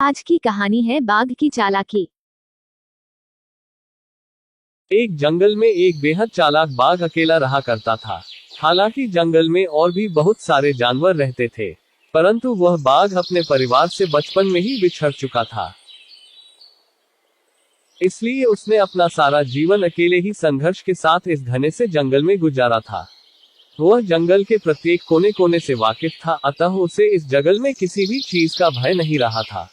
आज की कहानी है बाघ की चालाकी। एक जंगल में एक बेहद चालाक बाघ अकेला रहा करता था। हालांकि जंगल में और भी बहुत सारे जानवर रहते थे, परंतु वह बाघ अपने परिवार से बचपन में ही बिछड़ चुका था। इसलिए उसने अपना सारा जीवन अकेले ही संघर्ष के साथ इस घने से जंगल में गुजारा था। वह जंगल के प्रत्येक कोने कोने से वाकिफ था, अतः उसे इस जंगल में किसी भी चीज का भय नहीं रहा था।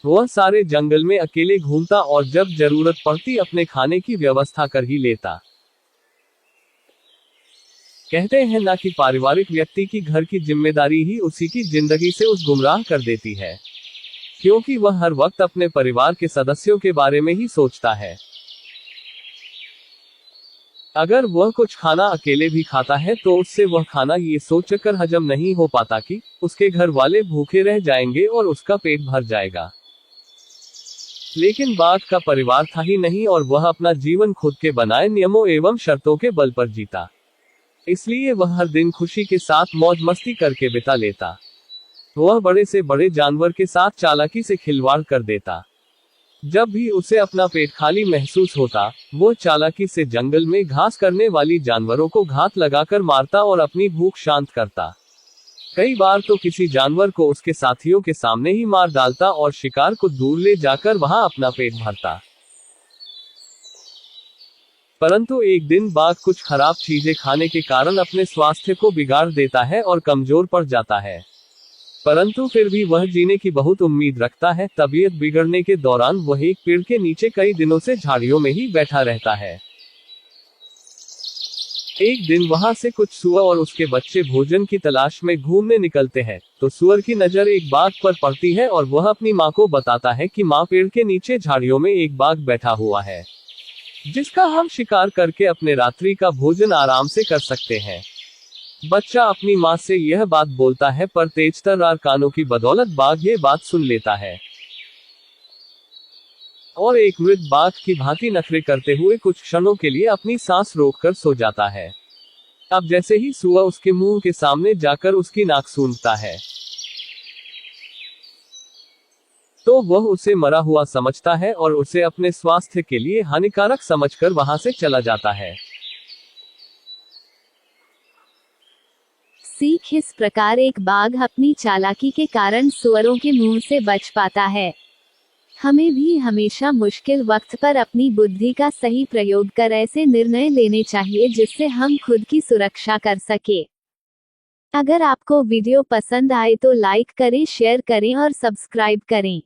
वह सारे जंगल में अकेले घूमता और जब जरूरत पड़ती अपने खाने की व्यवस्था कर ही लेता। कहते हैं ना कि पारिवारिक व्यक्ति की घर की जिम्मेदारी ही उसी की जिंदगी से उस गुमराह कर देती है, क्योंकि वह हर वक्त अपने परिवार के सदस्यों के बारे में ही सोचता है। अगर वह कुछ खाना अकेले भी खाता है तो उससे वह खाना ये सोचकर हजम नहीं हो पाता कि उसके घर वाले भूखे रह जाएंगे और उसका पेट भर जाएगा। लेकिन बाघ का परिवार था ही नहीं और वह अपना जीवन खुद के बनाए नियमों एवं शर्तों के बल पर जीता। इसलिए वह हर दिन खुशी के साथ मौज मस्ती करके बिता लेता। वह बड़े से बड़े जानवर के साथ चालाकी से खिलवाड़ कर देता। जब भी उसे अपना पेट खाली महसूस होता, वो चालाकी से जंगल में घास करने वाली जानवरों को घात लगाकर मारता और अपनी भूख शांत करता। कई बार तो किसी जानवर को उसके साथियों के सामने ही मार डालता और शिकार को दूर ले जाकर वहां अपना पेट भरता। परंतु एक दिन बाघ कुछ खराब चीजें खाने के कारण अपने स्वास्थ्य को बिगाड़ देता है और कमजोर पड़ जाता है। परंतु फिर भी वह जीने की बहुत उम्मीद रखता है। तबीयत बिगड़ने के दौरान वह एक पेड़ के नीचे कई दिनों से झाड़ियों में ही बैठा रहता है। एक दिन वहां से कुछ सुअर और उसके बच्चे भोजन की तलाश में घूमने निकलते हैं, तो सुअर की नजर एक बाघ पर पड़ती है और वह अपनी माँ को बताता है कि माँ, पेड़ के नीचे झाड़ियों में एक बाघ बैठा हुआ है, जिसका हम शिकार करके अपने रात्रि का भोजन आराम से कर सकते हैं। बच्चा अपनी माँ से यह बात बोलता है, पर तेजतर्रार कानों की बदौलत बाघ ये बात सुन लेता है और एक मृत बाघ की भांति नखरे करते हुए कुछ क्षणों के लिए अपनी सांस रोककर सो जाता है। अब जैसे ही सुअर उसके मुंह के सामने जाकर उसकी नाक सूंघता है, तो वह उसे मरा हुआ समझता है और उसे अपने स्वास्थ्य के लिए हानिकारक समझकर वहां से चला जाता है। सीख इस प्रकार एक बाघ अपनी चालाकी के कारण सुअरों के मुंह से बच पाता है। हमें भी हमेशा मुश्किल वक्त पर अपनी बुद्धि का सही प्रयोग कर ऐसे निर्णय लेने चाहिए जिससे हम खुद की सुरक्षा कर सके। अगर आपको वीडियो पसंद आए तो लाइक करें, शेयर करें और सब्सक्राइब करें।